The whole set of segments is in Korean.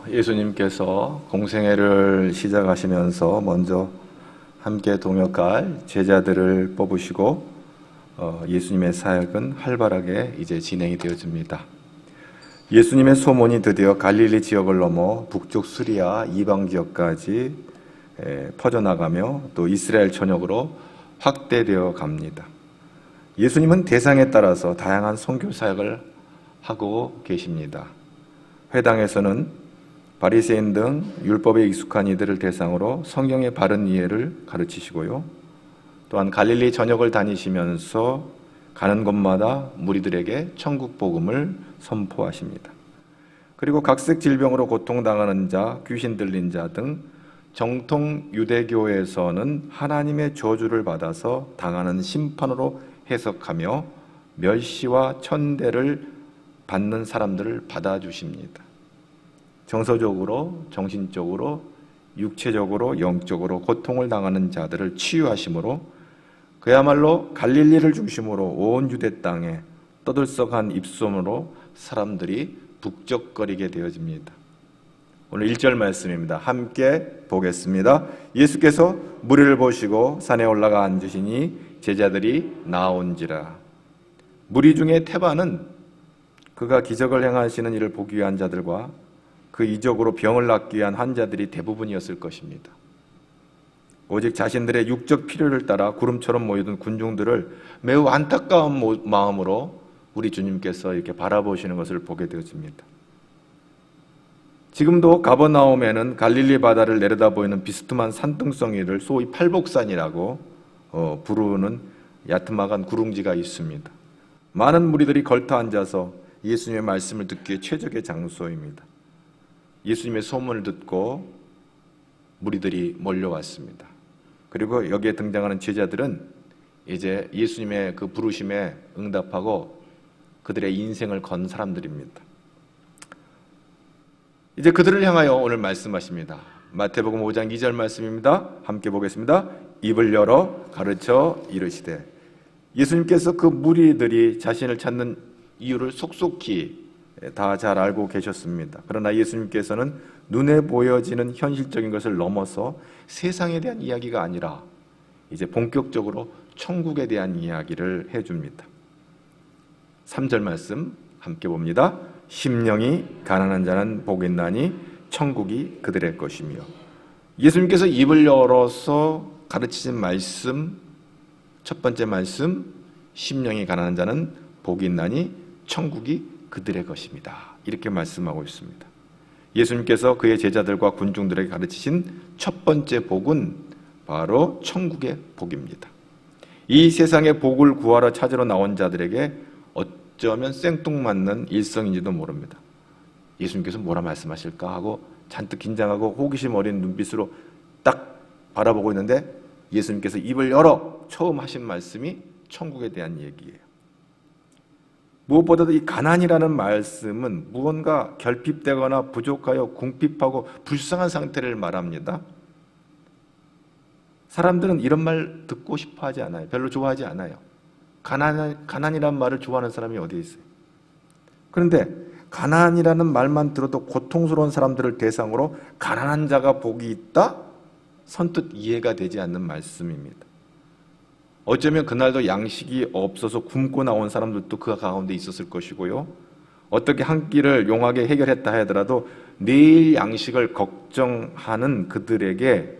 예수님께서 공생애를 시작하시면서 먼저 함께 동역할 제자들을 뽑으시고 예수님의 사역은 활발하게 이제 진행이 되어집니다. 예수님의 소문이 드디어 갈릴리 지역을 넘어 북쪽 수리아 이방 지역까지 퍼져나가며 또 이스라엘 전역으로 확대되어 갑니다. 예수님은 대상에 따라서 다양한 선교 사역을 하고 계십니다. 회당에서는 바리새인 등 율법에 익숙한 이들을 대상으로 성경의 바른 이해를 가르치시고요. 또한 갈릴리 전역을 다니시면서 가는 곳마다 무리들에게 천국 복음을 선포하십니다. 그리고 각색 질병으로 고통당하는 자, 귀신 들린 자 등 정통 유대교에서는 하나님의 저주를 받아서 당하는 심판으로 해석하며 멸시와 천대를 받는 사람들을 받아주십니다. 정서적으로, 정신적으로, 육체적으로, 영적으로 고통을 당하는 자들을 치유하심으로 그야말로 갈릴리를 중심으로 온 유대 땅에 떠들썩한 입소문으로 사람들이 북적거리게 되어집니다. 오늘 1절 말씀입니다. 함께 보겠습니다. 예수께서 무리를 보시고 산에 올라가 앉으시니 제자들이 나온지라. 무리 중에 태반은 그가 기적을 행하시는 일을 보기 위한 자들과 그 이적으로 병을 낫기 위한 환자들이 대부분이었을 것입니다. 오직 자신들의 육적 필요를 따라 구름처럼 모이던 군중들을 매우 안타까운 마음으로 우리 주님께서 이렇게 바라보시는 것을 보게 되어집니다. 지금도 가버나움에는 갈릴리 바다를 내려다 보이는 비스듬한 산등성이를 소위 팔복산이라고 부르는 야트막한 구릉지가 있습니다. 많은 무리들이 걸터 앉아서 예수님의 말씀을 듣기에 최적의 장소입니다. 예수님의 소문을 듣고 무리들이 몰려왔습니다. 그리고 여기에 등장하는 제자들은 이제 예수님의 그 부르심에 응답하고 그들의 인생을 건 사람들입니다. 이제 그들을 향하여 오늘 말씀하십니다. 마태복음 5장 2절 말씀입니다. 함께 보겠습니다. 입을 열어 가르쳐 이르시되. 예수님께서 그 무리들이 자신을 찾는 이유를 속속히 다 잘 알고 계셨습니다. 그러나 예수님께서는 눈에 보여지는 현실적인 것을 넘어서 세상에 대한 이야기가 아니라 이제 본격적으로 천국에 대한 이야기를 해줍니다. 3절 말씀 함께 봅니다. 심령이 가난한 자는 복이 있나니 천국이 그들의 것이며. 예수님께서 입을 열어서 가르치신 말씀, 첫 번째 말씀, 심령이 가난한 자는 복이 있나니 천국이 그들의 것입니다. 이렇게 말씀하고 있습니다. 예수님께서 그의 제자들과 군중들에게 가르치신 첫 번째 복은 바로 천국의 복입니다. 이 세상의 복을 구하러 찾으러 나온 자들에게 어쩌면 생뚱맞는 일성인지도 모릅니다. 예수님께서 뭐라 말씀하실까 하고 잔뜩 긴장하고 호기심 어린 눈빛으로 딱 바라보고 있는데 예수님께서 입을 열어 처음 하신 말씀이 천국에 대한 얘기예요. 무엇보다도 이 가난이라는 말씀은 무언가 결핍되거나 부족하여 궁핍하고 불쌍한 상태를 말합니다. 사람들은 이런 말 듣고 싶어 하지 않아요. 별로 좋아하지 않아요. 가난이라는 말을 좋아하는 사람이 어디 있어요? 그런데 가난이라는 말만 들어도 고통스러운 사람들을 대상으로 가난한 자가 복이 있다? 선뜻 이해가 되지 않는 말씀입니다. 어쩌면 그날도 양식이 없어서 굶고 나온 사람들도 그 가운데 있었을 것이고요. 어떻게 한 끼를 용하게 해결했다 하더라도 내일 양식을 걱정하는 그들에게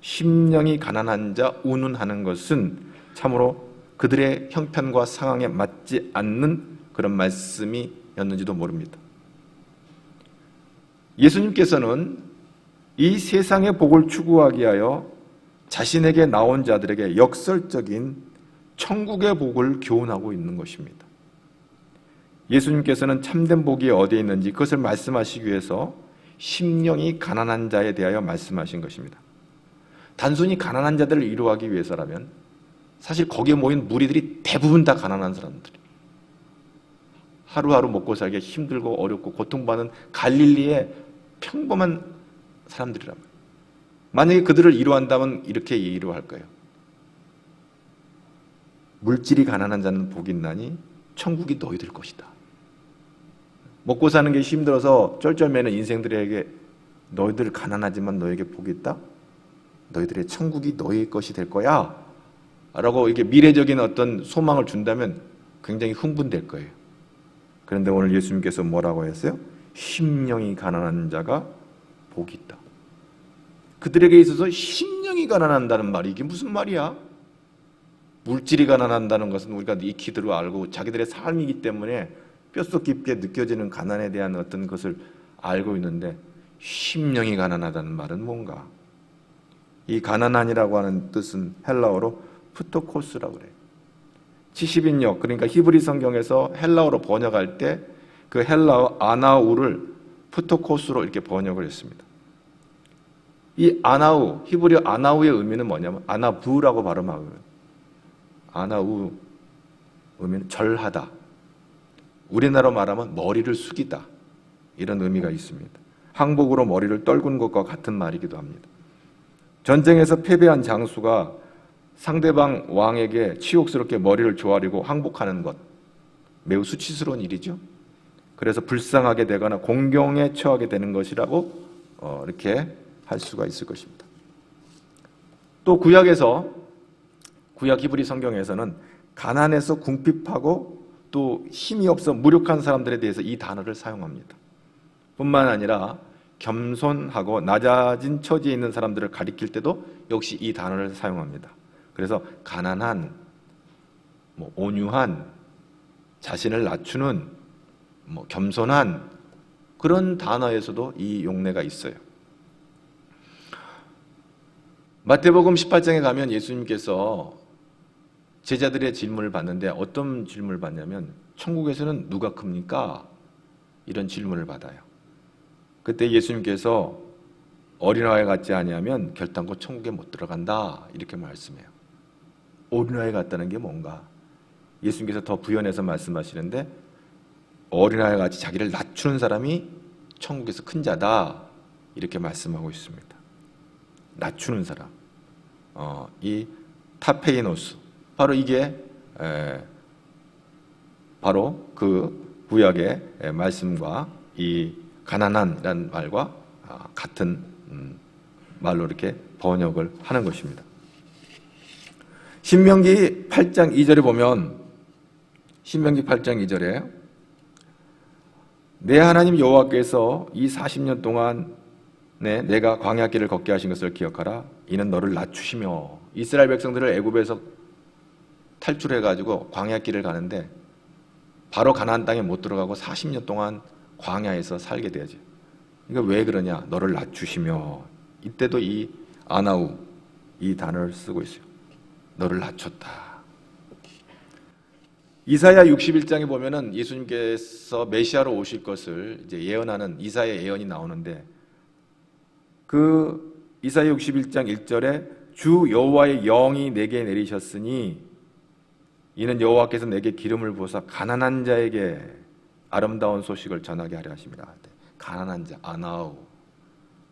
심령이 가난한 자 운운하는 것은 참으로 그들의 형편과 상황에 맞지 않는 그런 말씀이었는지도 모릅니다. 예수님께서는 이 세상의 복을 추구하기 위하여 자신에게 나온 자들에게 역설적인 천국의 복을 교훈하고 있는 것입니다. 예수님께서는 참된 복이 어디에 있는지 그것을 말씀하시기 위해서 심령이 가난한 자에 대하여 말씀하신 것입니다. 단순히 가난한 자들을 위로하기 위해서라면 사실 거기에 모인 무리들이 대부분 다 가난한 사람들이에요. 하루하루 먹고 살기가 힘들고 어렵고 고통받는 갈릴리의 평범한 사람들이란 말이에요. 만약에 그들을 위로한다면 이렇게 위로할 거예요. 물질이 가난한 자는 복이 있나니 천국이 너희들 것이다. 먹고 사는 게 힘들어서 쩔쩔매는 인생들에게 너희들 가난하지만 너에게 복이 있다? 너희들의 천국이 너희 것이 될 거야 라고 이게 미래적인 어떤 소망을 준다면 굉장히 흥분될 거예요. 그런데 오늘 예수님께서 뭐라고 했어요? 심령이 가난한 자가 복이 있다. 그들에게 있어서 심령이 가난한다는 말이 이게 무슨 말이야? 물질이 가난한다는 것은 우리가 익히도록 알고 자기들의 삶이기 때문에 뼛속 깊게 느껴지는 가난에 대한 어떤 것을 알고 있는데 심령이 가난하다는 말은 뭔가? 이 가난한이라고 하는 뜻은 헬라어로 프토코스라고 그래요. 70인역, 그러니까 히브리 성경에서 헬라어로 번역할 때 그 헬라어 아나우를 프토코스로 이렇게 번역을 했습니다. 이 아나우, 히브리 아나우의 의미는 뭐냐면 아나부라고 발음하거든요. 아나우 의미는 절하다. 우리나라로 말하면 머리를 숙이다. 이런 의미가 있습니다. 항복으로 머리를 떨군 것과 같은 말이기도 합니다. 전쟁에서 패배한 장수가 상대방 왕에게 치욕스럽게 머리를 조아리고 항복하는 것, 매우 수치스러운 일이죠. 그래서 불쌍하게 되거나 공경에 처하게 되는 것이라고 이렇게 할 수가 있을 것입니다. 또 구약 히브리 성경에서는 가난해서 궁핍하고 또 힘이 없어 무력한 사람들에 대해서 이 단어를 사용합니다. 뿐만 아니라 겸손하고 낮아진 처지에 있는 사람들을 가리킬 때도 역시 이 단어를 사용합니다. 그래서 가난한, 온유한, 자신을 낮추는, 겸손한 그런 단어에서도 이 용례가 있어요. 마태복음 18장에 가면 예수님께서 제자들의 질문을 받는데 어떤 질문을 받냐면 천국에서는 누가 큽니까? 이런 질문을 받아요. 그때 예수님께서 어린아이 같지 아니하면 결단코 천국에 못 들어간다 이렇게 말씀해요. 어린아이 같다는 게 뭔가? 예수님께서 더 부연해서 말씀하시는데 어린아이 같이 자기를 낮추는 사람이 천국에서 큰 자다 이렇게 말씀하고 있습니다. 낮추는 사람, 이 타페이노스, 바로 이게 바로 그 구약의 말씀과 이 가난한이라는 말과 같은 말로 이렇게 번역을 하는 것입니다. 신명기 8장 2절에 보면 신명기 8장 2절에 내 하나님 여호와께서 이 40년 동안 내가 광야길을 걷게 하신 것을 기억하라. 이는 너를 낮추시며 이스라엘 백성들을 애굽에서 탈출해가지고 광야길을 가는데 바로 가나안 땅에 못 들어가고 40년 동안 광야에서 살게 되지. 그러니까 왜 그러냐? 너를 낮추시며 이때도 이 아나우 이 단어를 쓰고 있어요. 너를 낮췄다. 이사야 61장에 보면은 예수님께서 메시아로 오실 것을 이제 예언하는 이사야 예언이 나오는데 그 이사야 61장 1절에 주 여호와의 영이 내게 내리셨으니 이는 여호와께서 내게 기름을 부어서 가난한 자에게 아름다운 소식을 전하게 하려 하심이라. 가난한 자, 아나우.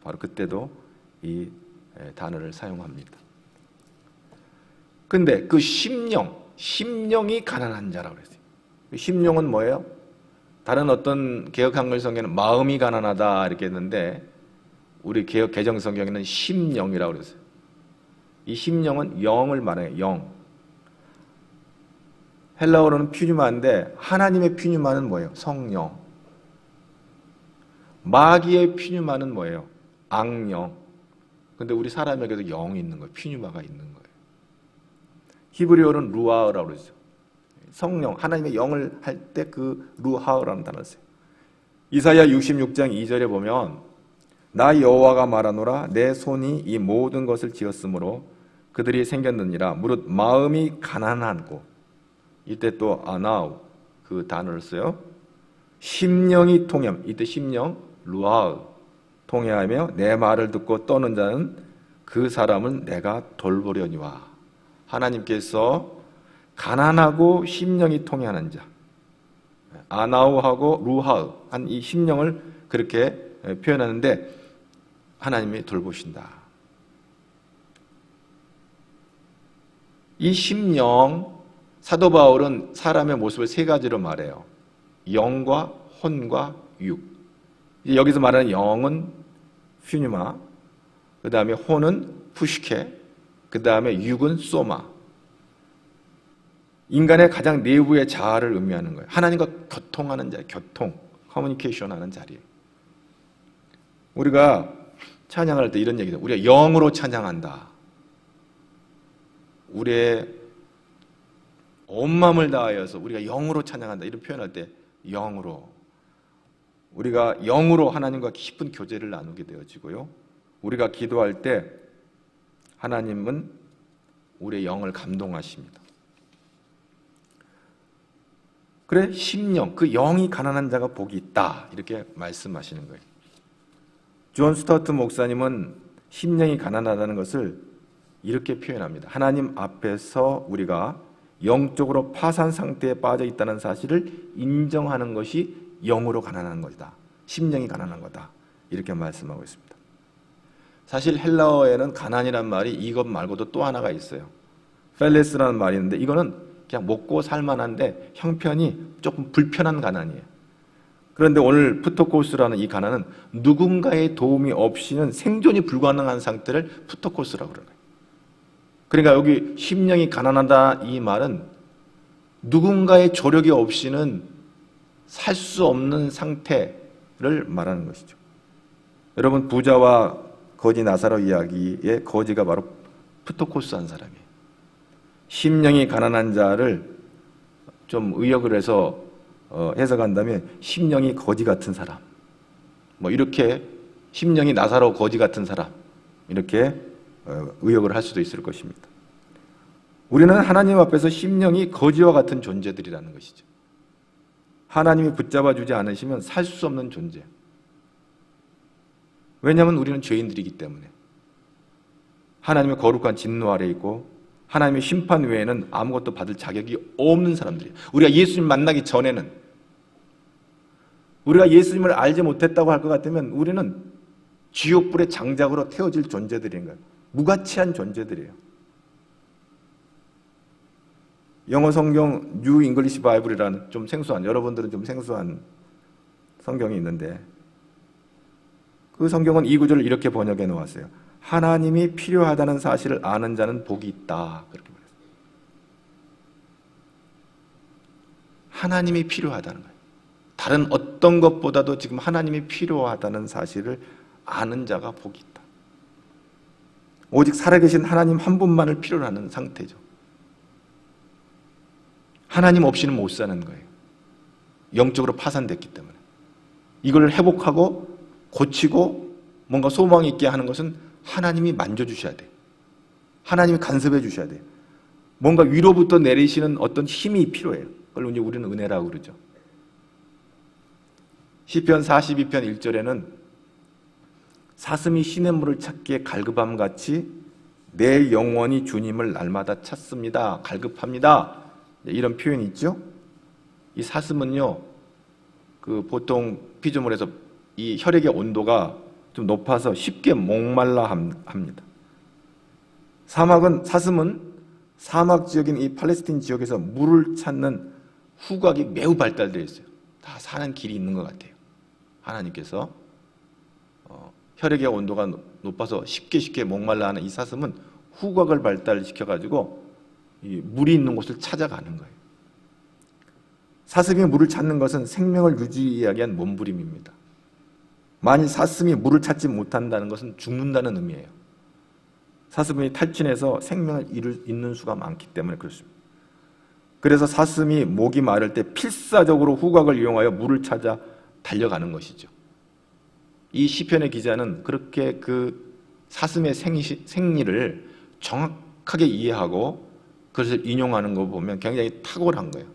바로 그때도 이 단어를 사용합니다. 근데 그 심령이 가난한 자라고 그랬어요. 심령은 뭐예요? 다른 어떤 개역 한글 성경에는 마음이 가난하다 이렇게 했는데 우리 개역 개정 성경에는 심령이라고 그랬어요. 이 심령은 영을 말해요. 영. 헬라어로는 퓨뉴마인데 하나님의 퓨뉴마는 뭐예요? 성령. 마귀의 퓨뉴마는 뭐예요? 악령. 근데 우리 사람에게도 영이 있는 거예요. 퓨뉴마가 있는 거예요. 히브리어로는 루아흐라고 그러죠. 성령, 하나님의 영을 할 때 그 루하흐라는 단어를 써요. 이사야 66장 2절에 보면 나 여호와가 말하노라 내 손이 이 모든 것을 지었으므로 그들이 생겼느니라 무릇 마음이 가난하고 이때 또 아나우 그 단어를 써요. 심령이 통함 이때 심령 루아흐 통해하며 내 말을 듣고 떠는 자는 그 사람은 내가 돌보려니와. 하나님께서 가난하고 심령이 통해하는 자 아나우하고 루하흐 한 이 심령을 그렇게 표현하는데 하나님이 돌보신다. 이 심령 사도 바울은 사람의 모습을 세 가지로 말해요. 영과 혼과 육. 이제 여기서 말하는 영은 퓨니마, 그 다음에 혼은 푸시케, 그 다음에 육은 소마. 인간의 가장 내부의 자아를 의미하는 거예요. 하나님과 교통하는 자예요. 교통, 커뮤니케이션 하는 자리예요. 우리가 찬양할 때 이런 얘기죠. 우리가 영으로 찬양한다. 우리의 온 마음을 다하여서 우리가 영으로 찬양한다. 이런 표현할 때 영으로. 우리가 영으로 하나님과 깊은 교제를 나누게 되어지고요. 우리가 기도할 때 하나님은 우리의 영을 감동하십니다. 그래, 심령, 그 영이 가난한 자가 복이 있다. 이렇게 말씀하시는 거예요. 존 스타트 목사님은 심령이 가난하다는 것을 이렇게 표현합니다. 하나님 앞에서 우리가 영적으로 파산 상태에 빠져 있다는 사실을 인정하는 것이 영으로 가난한 것이다. 심령이 가난한 거다. 이렇게 말씀하고 있습니다. 사실 헬라어에는 가난이란 말이 이것 말고도 또 하나가 있어요. 펠레스라는 말이 있는데 이거는 그냥 먹고 살만한데 형편이 조금 불편한 가난이에요. 그런데 오늘 푸토코스라는 이 가난은 누군가의 도움이 없이는 생존이 불가능한 상태를 푸토코스라고 그러는 거예요. 그러니까 여기 심령이 가난하다 이 말은 누군가의 조력이 없이는 살 수 없는 상태를 말하는 것이죠. 여러분, 부자와 거지 나사로 이야기의 거지가 바로 푸토코스한 사람이에요. 심령이 가난한 자를 좀 의역을 해서 해석한다면 심령이 거지 같은 사람, 뭐 이렇게 심령이 나사로 거지 같은 사람, 이렇게 의역을 할 수도 있을 것입니다. 우리는 하나님 앞에서 심령이 거지와 같은 존재들이라는 것이죠. 하나님이 붙잡아 주지 않으시면 살 수 없는 존재. 왜냐하면 우리는 죄인들이기 때문에. 하나님의 거룩한 진노 아래 있고 하나님의 심판 외에는 아무것도 받을 자격이 없는 사람들이에요. 우리가 예수님 만나기 전에는, 우리가 예수님을 알지 못했다고 할 것 같으면 우리는 지옥불의 장작으로 태워질 존재들인 거예요. 무가치한 존재들이에요. 영어 성경 뉴 잉글리시 바이블이라는 좀 생소한, 여러분들은 좀 생소한 성경이 있는데 그 성경은 이 구절을 이렇게 번역해 놓았어요. 하나님이 필요하다는 사실을 아는 자는 복이 있다. 그렇게 말했어요. 하나님이 필요하다는 거예요. 다른 어떤 것보다도 지금 하나님이 필요하다는 사실을 아는 자가 복이 있다. 오직 살아계신 하나님 한 분만을 필요로 하는 상태죠. 하나님 없이는 못 사는 거예요. 영적으로 파산됐기 때문에. 이걸 회복하고 고치고 뭔가 소망 있게 하는 것은 하나님이 만져주셔야 돼요. 하나님이 간섭해 주셔야 돼요. 뭔가 위로부터 내리시는 어떤 힘이 필요해요. 그걸 이제 우리는 은혜라고 그러죠. 시편 42편 1절에는 사슴이 시냇물을 찾기에 갈급함같이 내 영혼이 주님을 날마다 찾습니다. 갈급합니다. 이런 표현이 있죠. 이 사슴은요, 보통 피조물에서 이 혈액의 온도가 좀 높아서 쉽게 목말라 합니다. 사슴은 사막 지역인 이 팔레스틴 지역에서 물을 찾는 후각이 매우 발달되어 있어요. 다 사는 길이 있는 것 같아요. 하나님께서 혈액의 온도가 높아서 쉽게 목말라 하는 이 사슴은 후각을 발달시켜가지고 이 물이 있는 곳을 찾아가는 거예요. 사슴이 물을 찾는 것은 생명을 유지하기 위한 몸부림입니다. 만일 사슴이 물을 찾지 못한다는 것은 죽는다는 의미예요. 사슴이 탈진해서 생명을 잃는 수가 많기 때문에 그렇습니다. 그래서 사슴이 목이 마를 때 필사적으로 후각을 이용하여 물을 찾아 달려가는 것이죠. 이 시편의 기자는 그렇게 그 사슴의 생리를 정확하게 이해하고 그것을 인용하는 거 보면 굉장히 탁월한 거예요.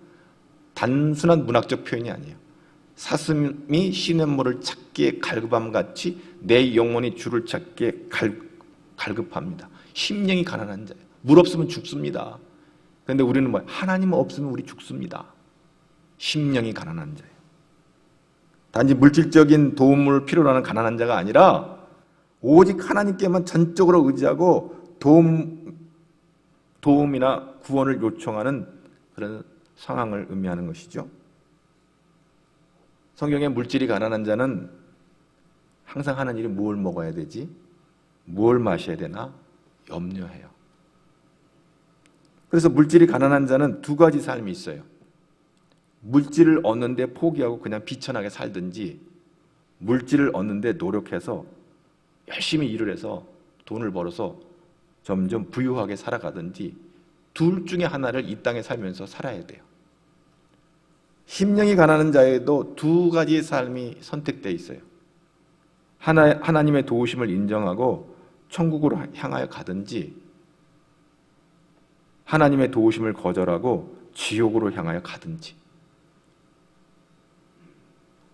단순한 문학적 표현이 아니에요. 사슴이 시냇물을 찾기에 갈급함같이 내 영혼이 주를 찾기에 갈급합니다. 심령이 가난한 자예요. 물 없으면 죽습니다. 그런데 우리는 하나님 없으면 우리 죽습니다. 심령이 가난한 자예요. 단지 물질적인 도움을 필요로 하는 가난한 자가 아니라 오직 하나님께만 전적으로 의지하고 도움이나 구원을 요청하는 그런 상황을 의미하는 것이죠. 성경에 물질이 가난한 자는 항상 하는 일이 뭘 먹어야 되지? 뭘 마셔야 되나? 염려해요. 그래서 물질이 가난한 자는 두 가지 삶이 있어요. 물질을 얻는데 포기하고 그냥 비천하게 살든지, 물질을 얻는데 노력해서 열심히 일을 해서 돈을 벌어서 점점 부유하게 살아가든지, 둘 중에 하나를 이 땅에 살면서 살아야 돼요. 심령이 가난한 자에도 두 가지의 삶이 선택되어 있어요. 하나님의 도우심을 인정하고 천국으로 향하여 가든지, 하나님의 도우심을 거절하고 지옥으로 향하여 가든지.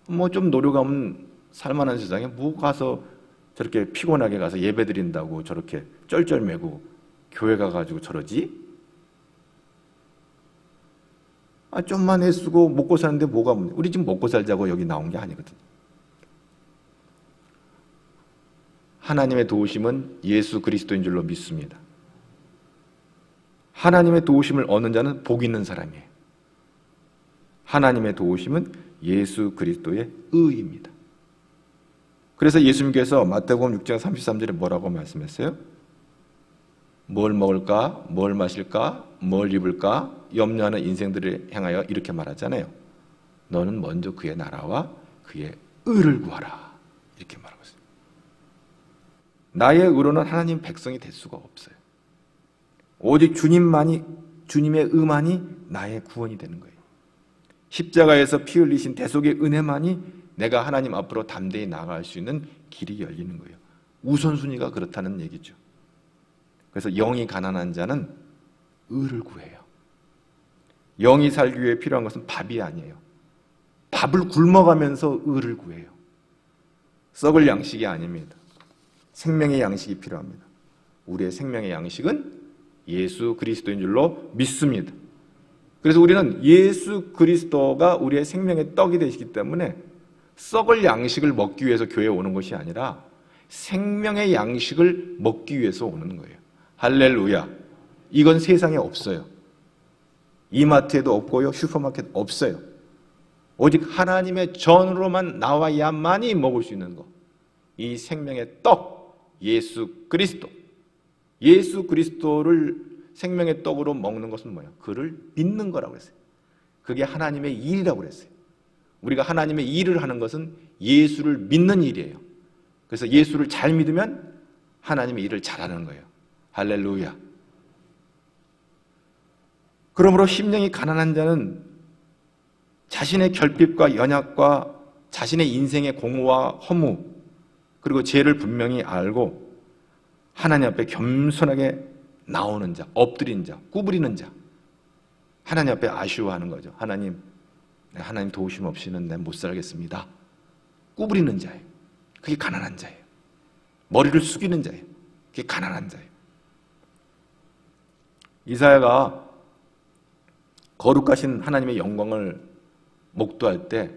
뭐 좀 노력하면 살만한 세상에 뭐 가서 저렇게 피곤하게 가서 예배 드린다고 저렇게 쩔쩔매고 교회 가가지고 저러지? 좀만 애쓰고 먹고 사는데 뭐가 문제? 우리 지금 먹고 살자고 여기 나온 게 아니거든. 하나님의 도우심은 예수 그리스도인 줄로 믿습니다. 하나님의 도우심을 얻는 자는 복 있는 사람이에요. 하나님의 도우심은 예수 그리스도의 의입니다. 그래서 예수님께서 마태복음 6장 33절에 뭐라고 말씀했어요? 뭘 먹을까? 뭘 마실까? 뭘 입을까? 염려하는 인생들을 향하여 이렇게 말하잖아요. 너는 먼저 그의 나라와 그의 의를 구하라. 이렇게 말하고 있어요. 나의 의로는 하나님 백성이 될 수가 없어요. 오직 주님의 의만이 나의 구원이 되는 거예요. 십자가에서 피 흘리신 대속의 은혜만이 내가 하나님 앞으로 담대히 나아갈 수 있는 길이 열리는 거예요. 우선순위가 그렇다는 얘기죠. 그래서 영이 가난한 자는 의를 구해요. 영이 살기 위해 필요한 것은 밥이 아니에요. 밥을 굶어가면서 의를 구해요. 썩을 양식이 아닙니다. 생명의 양식이 필요합니다. 우리의 생명의 양식은 예수 그리스도인 줄로 믿습니다. 그래서 우리는 예수 그리스도가 우리의 생명의 떡이 되시기 때문에 썩을 양식을 먹기 위해서 교회에 오는 것이 아니라 생명의 양식을 먹기 위해서 오는 거예요. 할렐루야. 이건 세상에 없어요. 이마트에도 없고요. 슈퍼마켓 없어요. 오직 하나님의 전으로만 나와야만이 먹을 수 있는 것. 이 생명의 떡, 예수 그리스도. 예수 그리스도를 생명의 떡으로 먹는 것은 뭐예요? 그를 믿는 거라고 했어요. 그게 하나님의 일이라고 그랬어요. 우리가 하나님의 일을 하는 것은 예수를 믿는 일이에요. 그래서 예수를 잘 믿으면 하나님의 일을 잘하는 거예요. 할렐루야. 그러므로 심령이 가난한 자는 자신의 결핍과 연약과 자신의 인생의 공허와 허무 그리고 죄를 분명히 알고 하나님 앞에 겸손하게 나오는 자, 엎드린 자, 구부리는 자, 하나님 앞에 아쉬워하는 거죠. 하나님 도우심 없이는 난 못 살겠습니다. 구부리는 자예요. 그게 가난한 자예요. 머리를 숙이는 자예요. 그게 가난한 자예요. 이사야가 거룩하신 하나님의 영광을 목도할 때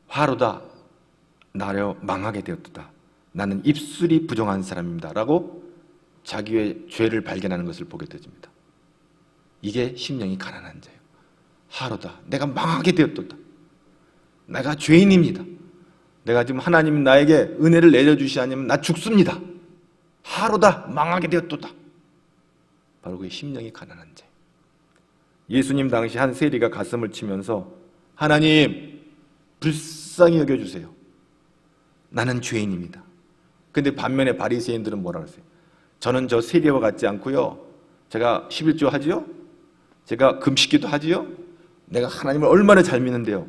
화로다 나려 망하게 되었도다. 나는 입술이 부정한 사람입니다. 라고 자기의 죄를 발견하는 것을 보게 되집니다. 이게 심령이 가난한 자예요. 하루다. 내가 망하게 되었도다. 내가 죄인입니다. 내가 지금 하나님 나에게 은혜를 내려주시 아니면 나 죽습니다. 하루다. 망하게 되었도다. 바로 그게 심령이 가난한 자예요. 예수님 당시 한 세리가 가슴을 치면서 하나님 불쌍히 여겨주세요. 나는 죄인입니다. 근데 반면에 바리새인들은 뭐라 그랬어요? 저는 저 세리와 같지 않고요. 제가 11조 하지요? 제가 금식기도 하지요? 내가 하나님을 얼마나 잘 믿는데요?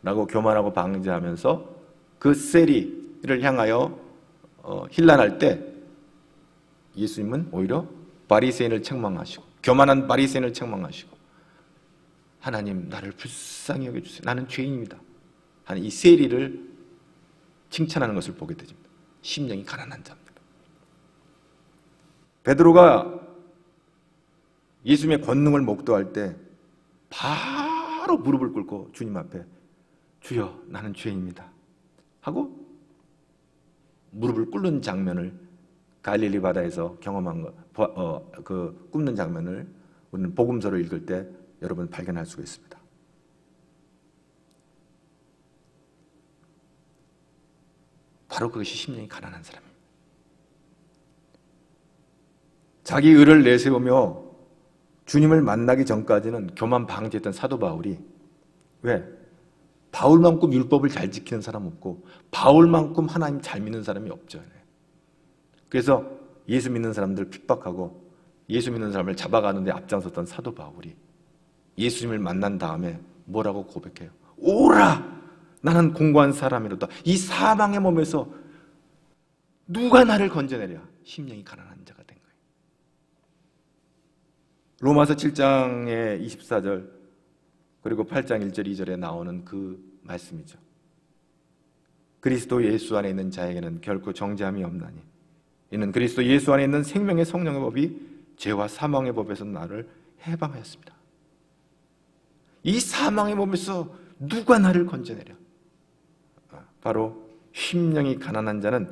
라고 교만하고 방지하면서 그 세리를 향하여 힐난할 때 예수님은 오히려 바리새인을 책망하시고 교만한 바리새인을 책망하시고 하나님 나를 불쌍히 여겨주세요. 나는 죄인입니다. 하는 이 세리를 칭찬하는 것을 보게 됩니다. 심령이 가난한 자입니다. 베드로가 예수님의 권능을 목도할 때 바로 무릎을 꿇고 주님 앞에 주여 나는 죄인입니다 하고 무릎을 꿇는 장면을 갈릴리 바다에서 경험한 그 꿇는 장면을 우리는 복음서를 읽을 때 여러분 발견할 수가 있습니다. 바로 그것이 심령이 가난한 사람입니다. 자기 의를 내세우며 주님을 만나기 전까지는 교만 방지했던 사도 바울이, 왜? 바울만큼 율법을 잘 지키는 사람 없고 바울만큼 하나님 잘 믿는 사람이 없죠. 그래서 예수 믿는 사람들 핍박하고 예수 믿는 사람을 잡아가는데 앞장섰던 사도 바울이 예수님을 만난 다음에 뭐라고 고백해요? 오라! 나는 공고한 사람이로다. 이 사망의 몸에서 누가 나를 건져내랴? 심령이 가난한 자가 된 거예요. 로마서 7장의 24절 그리고 8장 1절 2절에 나오는 그 말씀이죠. 그리스도 예수 안에 있는 자에게는 결코 정죄함이 없나니 이는 그리스도 예수 안에 있는 생명의 성령의 법이 죄와 사망의 법에서 나를 해방하였습니다. 이 사망의 몸에서 누가 나를 건져내랴? 바로 심령이 가난한 자는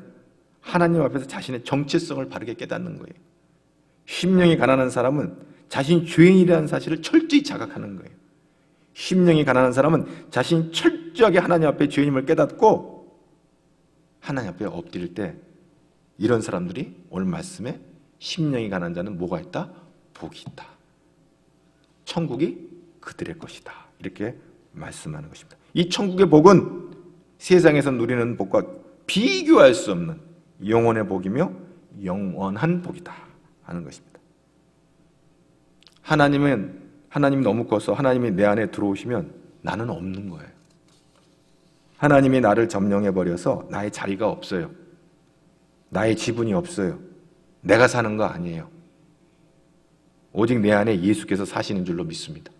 하나님 앞에서 자신의 정체성을 바르게 깨닫는 거예요. 심령이 가난한 사람은 자신이 죄인이라는 사실을 철저히 자각하는 거예요. 심령이 가난한 사람은 자신이 철저하게 하나님 앞에 죄인임을 깨닫고 하나님 앞에 엎드릴 때 이런 사람들이 오늘 말씀에 심령이 가난한 자는 뭐가 있다? 복이 있다. 천국이 그들의 것이다. 이렇게 말씀하는 것입니다. 이 천국의 복은 세상에서 누리는 복과 비교할 수 없는 영원의 복이며 영원한 복이다 하는 것입니다. 하나님이 너무 커서 하나님이 내 안에 들어오시면 나는 없는 거예요. 하나님이 나를 점령해버려서 나의 자리가 없어요. 나의 지분이 없어요. 내가 사는 거 아니에요. 오직 내 안에 예수께서 사시는 줄로 믿습니다.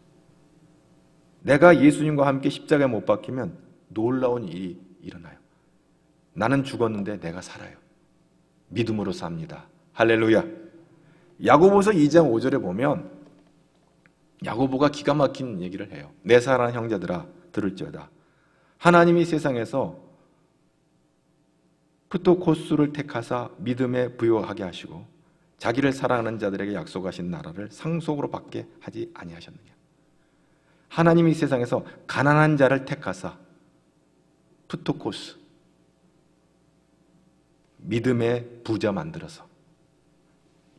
내가 예수님과 함께 십자가에 못 박히면 놀라운 일이 일어나요. 나는 죽었는데 내가 살아요. 믿음으로 삽니다. 할렐루야. 야고보서 2장 5절에 보면 야고보가 기가 막힌 얘기를 해요. 내 사랑하는 형제들아 들을지어다. 하나님이 세상에서 프토코스를 택하사 믿음에 부요하게 하시고 자기를 사랑하는 자들에게 약속하신 나라를 상속으로 받게 하지 아니하셨느냐. 하나님이 세상에서 가난한 자를 택하사 프토코스 믿음의 부자 만들어서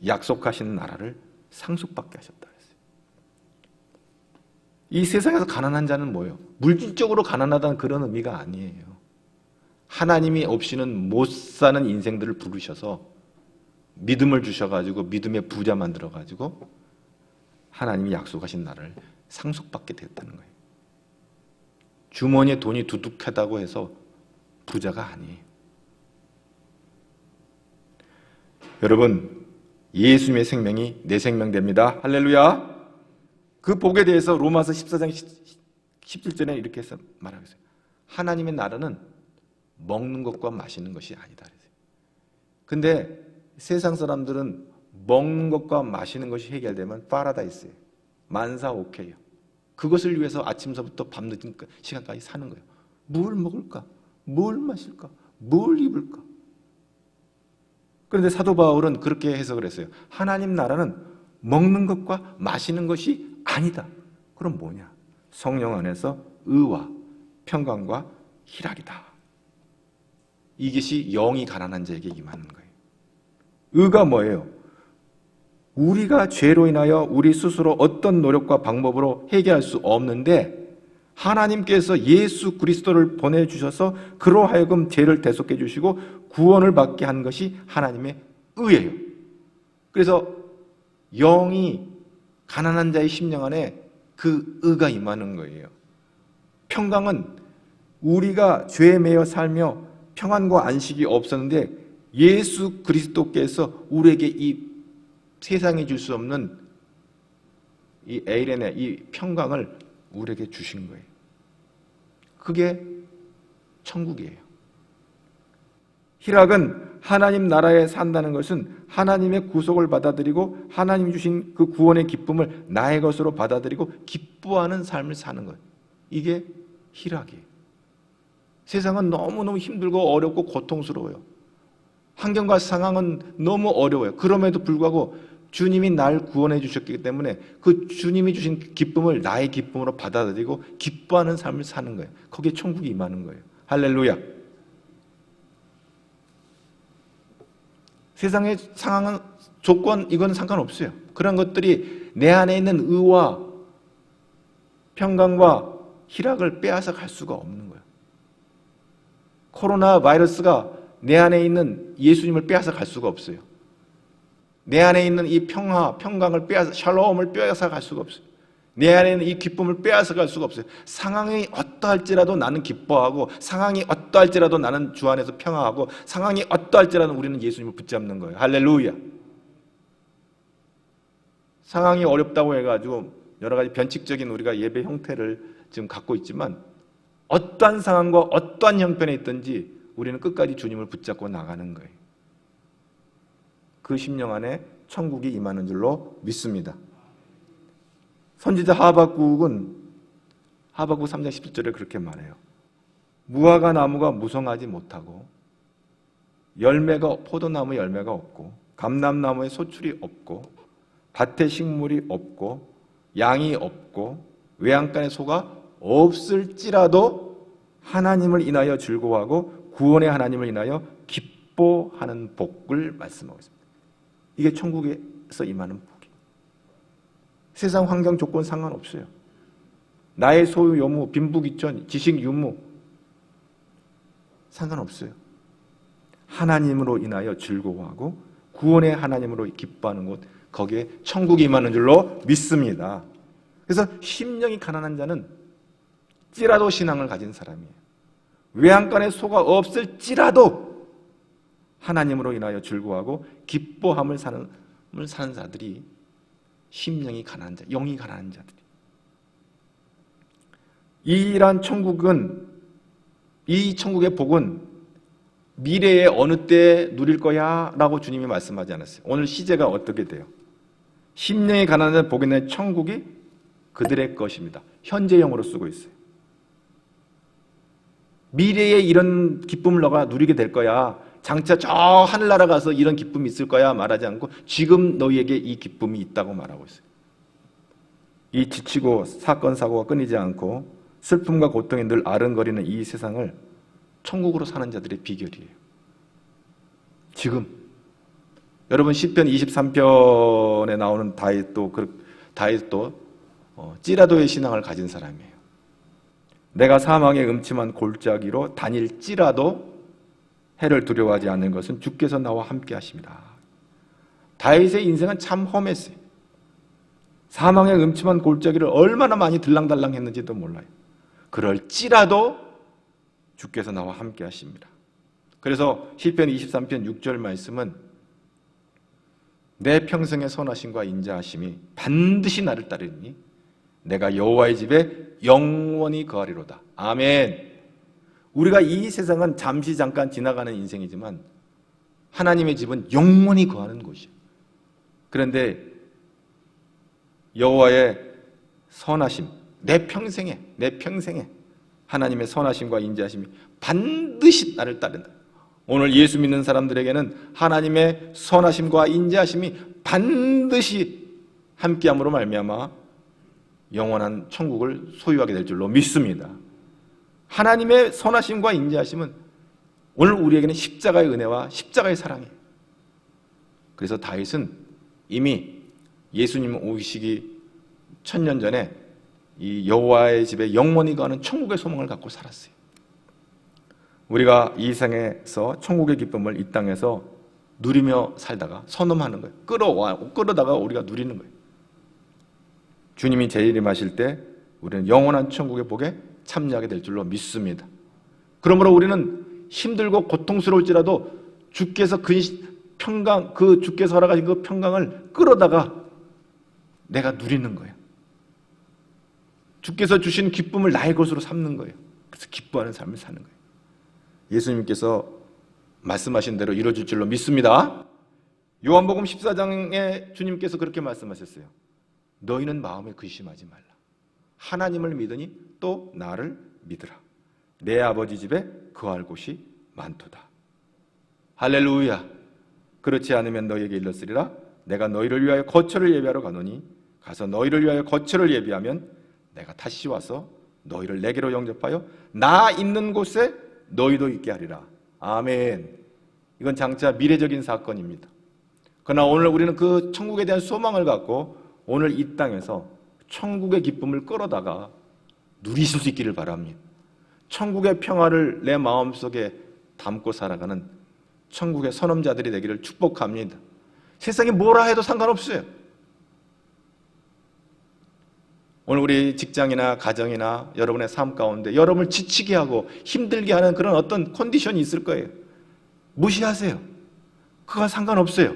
약속하신 나라를 상속받게 하셨다. 이 세상에서 가난한 자는 뭐예요? 물질적으로 가난하다는 그런 의미가 아니에요. 하나님이 없이는 못 사는 인생들을 부르셔서 믿음을 주셔가지고 믿음의 부자 만들어가지고 하나님이 약속하신 나라를 상속받게 되었다는 거예요. 주머니에 돈이 두둑하다고 해서 부자가 아니에요. 여러분, 예수님의 생명이 내 생명 됩니다. 할렐루야. 그 복에 대해서 로마서 14장 17절에 이렇게 해서 말하고 있어요. 하나님의 나라는 먹는 것과 마시는 것이 아니다. 근데 세상 사람들은 먹는 것과 마시는 것이 해결되면 파라다이스예요. 만사 오케이요. 그것을 위해서 아침서부터 밤늦은 시간까지 사는 거예요. 뭘 먹을까? 뭘 마실까? 뭘 입을까? 그런데 사도 바울은 그렇게 해석을 했어요. 하나님 나라는 먹는 것과 마시는 것이 아니다. 그럼 뭐냐? 성령 안에서 의와 평강과 희락이다. 이것이 영이 가난한 자에게 임하는 거예요. 의가 뭐예요? 우리가 죄로 인하여 우리 스스로 어떤 노력과 방법으로 해결할 수 없는데 하나님께서 예수 그리스도를 보내주셔서 그로 하여금 죄를 대속해 주시고 구원을 받게 한 것이 하나님의 의예요. 그래서 영이 가난한 자의 심령 안에 그 의가 임하는 거예요. 평강은 우리가 죄에 매여 살며 평안과 안식이 없었는데 예수 그리스도께서 우리에게 이 세상에 줄 수 없는 이 에이레네, 이 평강을 우리에게 주신 거예요. 그게 천국이에요. 희락은 하나님 나라에 산다는 것은 하나님의 구속을 받아들이고 하나님이 주신 그 구원의 기쁨을 나의 것으로 받아들이고 기뻐하는 삶을 사는 것. 이게 희락이에요. 세상은 너무너무 힘들고 어렵고 고통스러워요. 환경과 상황은 너무 어려워요. 그럼에도 불구하고 주님이 날 구원해 주셨기 때문에 그 주님이 주신 기쁨을 나의 기쁨으로 받아들이고 기뻐하는 삶을 사는 거예요. 거기에 천국이 임하는 거예요. 할렐루야. 세상의 상황은 조건 이건 상관없어요. 그런 것들이 내 안에 있는 의와 평강과 희락을 빼앗아 갈 수가 없는 거예요. 코로나 바이러스가 내 안에 있는 예수님을 빼앗아 갈 수가 없어요. 내 안에 있는 이 평화, 평강을 빼앗아, 샬롬을 빼앗아 갈 수가 없어요. 내 안에 있는 이 기쁨을 빼앗아 갈 수가 없어요. 상황이 어떠할지라도 나는 기뻐하고, 상황이 어떠할지라도 나는 주 안에서 평화하고, 상황이 어떠할지라도 우리는 예수님을 붙잡는 거예요. 할렐루야. 상황이 어렵다고 해가지고 여러 가지 변칙적인 우리가 예배 형태를 지금 갖고 있지만, 어떠한 상황과 어떠한 형편에 있든지 우리는 끝까지 주님을 붙잡고 나가는 거예요. 그 심령 안에 천국이 임하는 줄로 믿습니다. 선지자 하박국은 하박국 3장 17절에 그렇게 말해요. 무화과 나무가 무성하지 못하고, 열매가, 포도나무 열매가 없고, 감람나무에 소출이 없고, 밭에 식물이 없고, 양이 없고, 외양간에 소가 없을지라도 하나님을 인하여 즐거워하고 구원의 하나님을 인하여 기뻐하는 복을 말씀하고 있습니다. 이게 천국에서 임하는 복이에요. 세상 환경 조건 상관없어요. 나의 소유 요무, 빈부귀천, 지식 유무 상관없어요. 하나님으로 인하여 즐거워하고 구원의 하나님으로 기뻐하는 곳, 거기에 천국이 임하는 줄로 믿습니다. 그래서 심령이 가난한 자는 찌라도 신앙을 가진 사람이에요. 외양간에 소가 없을지라도 하나님으로 인하여 즐거워하고 기뻐함을 사는 자들이 심령이 가난한 자, 영이 가난한 자들이. 이러한 천국은, 이 천국의 복은 미래에 어느 때 누릴 거야 라고 주님이 말씀하지 않았어요. 오늘 시제가 어떻게 돼요? 심령이 가난한 복인의 천국이 그들의 것입니다. 현재형으로 쓰고 있어요. 미래에 이런 기쁨을 너가 누리게 될 거야, 장차 저 하늘나라 가서 이런 기쁨이 있을 거야 말하지 않고 지금 너희에게 이 기쁨이 있다고 말하고 있어요. 이 지치고 사건 사고가 끊이지 않고 슬픔과 고통이 늘 아른거리는 이 세상을 천국으로 사는 자들의 비결이에요. 지금 여러분 시편 23편에 나오는 다윗도 찌라도의 신앙을 가진 사람이에요. 내가 사망의 음침한 골짜기로 다닐지라도 해를 두려워하지 않는 것은 주께서 나와 함께 하십니다. 다윗의 인생은 참 험했어요. 사망의 음침한 골짜기를 얼마나 많이 들랑달랑 했는지도 몰라요. 그럴지라도 주께서 나와 함께 하십니다. 그래서 시편 23편 6절 말씀은 내 평생의 선하심과 인자하심이 반드시 나를 따르니 내가 여호와의 집에 영원히 거하리로다. 아멘. 우리가 이 세상은 잠시 잠깐 지나가는 인생이지만 하나님의 집은 영원히 거하는 곳이에요. 그런데 여호와의 선하심, 내 평생에 하나님의 선하심과 인자하심이 반드시 나를 따른다. 오늘 예수 믿는 사람들에게는 하나님의 선하심과 인자하심이 반드시 함께함으로 말미암아 영원한 천국을 소유하게 될 줄로 믿습니다. 하나님의 선하심과 인자하심은 오늘 우리에게는 십자가의 은혜와 십자가의 사랑이에요. 그래서 다윗은 이미 예수님 오시기 1000년 전에 이 여호와의 집에 영원히 거하는 천국의 소망을 갖고 살았어요. 우리가 이 세상에서 천국의 기쁨을 이 땅에서 누리며 살다가 선험하는 거예요. 끌어다가 우리가 누리는 거예요. 주님이 재림하실 때 우리는 영원한 천국의 복에 참여하게 될 줄로 믿습니다. 그러므로 우리는 힘들고 고통스러울지라도 주께서 그 평강, 주께서 허락하신 그 평강을 끌어다가 내가 누리는 거예요. 주께서 주신 기쁨을 나의 것으로 삼는 거예요. 그래서 기뻐하는 삶을 사는 거예요. 예수님께서 말씀하신 대로 이루어질 줄로 믿습니다. 요한복음 14장에 주님께서 그렇게 말씀하셨어요. 너희는 마음에 근심하지 말라. 하나님을 믿으니 또 나를 믿으라. 내 아버지 집에 거할 곳이 많도다. 할렐루야. 그렇지 않으면 너희에게 일렀으리라. 내가 너희를 위하여 거처를 예비하러 가노니 가서 너희를 위하여 거처를 예비하면 내가 다시 와서 너희를 내게로 영접하여 나 있는 곳에 너희도 있게 하리라. 아멘. 이건 장차 미래적인 사건입니다. 그러나 오늘 우리는 그 천국에 대한 소망을 갖고 오늘 이 땅에서 천국의 기쁨을 끌어다가 누리실 수 있기를 바랍니다. 천국의 평화를 내 마음속에 담고 살아가는 천국의 선험자들이 되기를 축복합니다. 세상이 뭐라 해도 상관없어요. 오늘 우리 직장이나 가정이나 여러분의 삶 가운데 여러분을 지치게 하고 힘들게 하는 그런 어떤 컨디션이 있을 거예요. 무시하세요. 그건 상관없어요.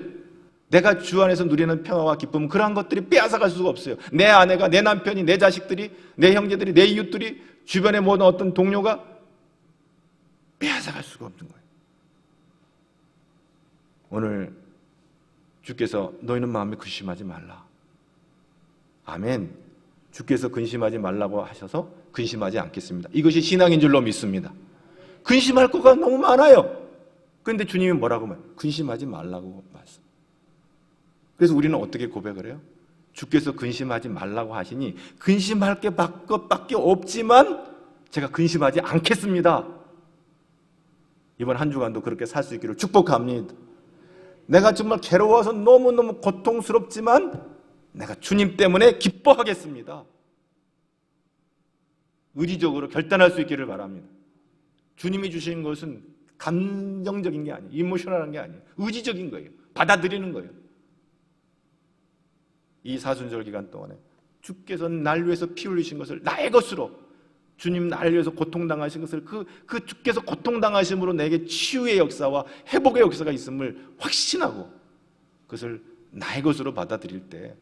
내가 주 안에서 누리는 평화와 기쁨, 그러한 것들이 빼앗아갈 수가 없어요. 내 아내가, 내 남편이, 내 자식들이, 내 형제들이, 내 이웃들이, 주변의 모든 어떤 동료가 빼앗아갈 수가 없는 거예요. 오늘 주께서 너희는 마음에 근심하지 말라. 아멘. 주께서 근심하지 말라고 하셔서 근심하지 않겠습니다. 이것이 신앙인 줄로 믿습니다. 근심할 거가 너무 많아요. 그런데 주님이 뭐라고 말해요? 근심하지 말라고 말씀. 그래서 우리는 어떻게 고백을 해요? 주께서 근심하지 말라고 하시니 근심할 게 밖에 없지만 제가 근심하지 않겠습니다. 이번 한 주간도 그렇게 살 수 있기를 축복합니다. 내가 정말 괴로워서 너무너무 고통스럽지만 내가 주님 때문에 기뻐하겠습니다. 의지적으로 결단할 수 있기를 바랍니다. 주님이 주신 것은 감정적인 게 아니에요. 이모셔널한 게 아니에요. 의지적인 거예요. 받아들이는 거예요. 이 사순절 기간 동안에 주께서 날 위해서 피 흘리신 것을 나의 것으로, 주님 나를 위해서 고통당하신 것을 그 주께서 고통당하심으로 내게 치유의 역사와 회복의 역사가 있음을 확신하고 그것을 나의 것으로 받아들일 때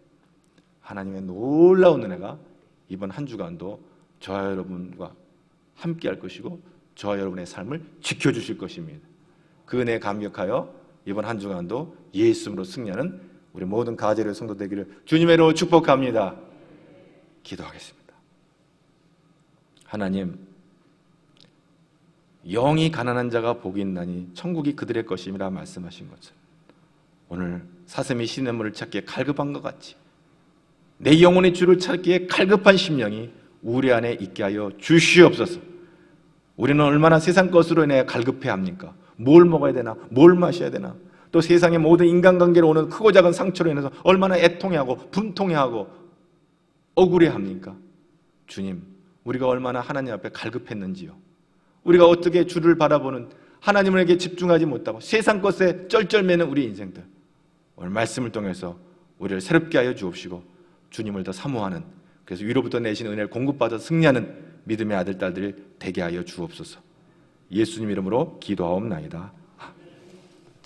하나님의 놀라운 은혜가 이번 한 주간도 저와 여러분과 함께 할 것이고 저와 여러분의 삶을 지켜주실 것입니다. 그 은혜에 감격하여 이번 한 주간도 예수님으로 승리하는 우리 모든 가제로의 성도 되기를 주님의 이름으로 축복합니다. 기도하겠습니다. 하나님, 영이 가난한 자가 복이 있나니 천국이 그들의 것임이라 말씀하신 것처럼 오늘 사슴이 시냇물을 찾기에 갈급한 것 같이 내 영혼의 주를 찾기에 갈급한 심령이 우리 안에 있게 하여 주시옵소서. 우리는 얼마나 세상 것으로 인해 갈급해합니까? 뭘 먹어야 되나? 뭘 마셔야 되나? 또 세상의 모든 인간관계로 오는 크고 작은 상처로 인해서 얼마나 애통해하고 분통해하고 억울해합니까? 주님, 우리가 얼마나 하나님 앞에 갈급했는지요. 우리가 어떻게 주를 바라보는 하나님에게 집중하지 못하고 세상 것에 쩔쩔매는 우리 인생들, 오늘 말씀을 통해서 우리를 새롭게 하여 주옵시고 주님을 더 사모하는, 그래서 위로부터 내신 은혜를 공급받아 승리하는 믿음의 아들, 딸들이 되게 하여 주옵소서. 예수님 이름으로 기도하옵나이다.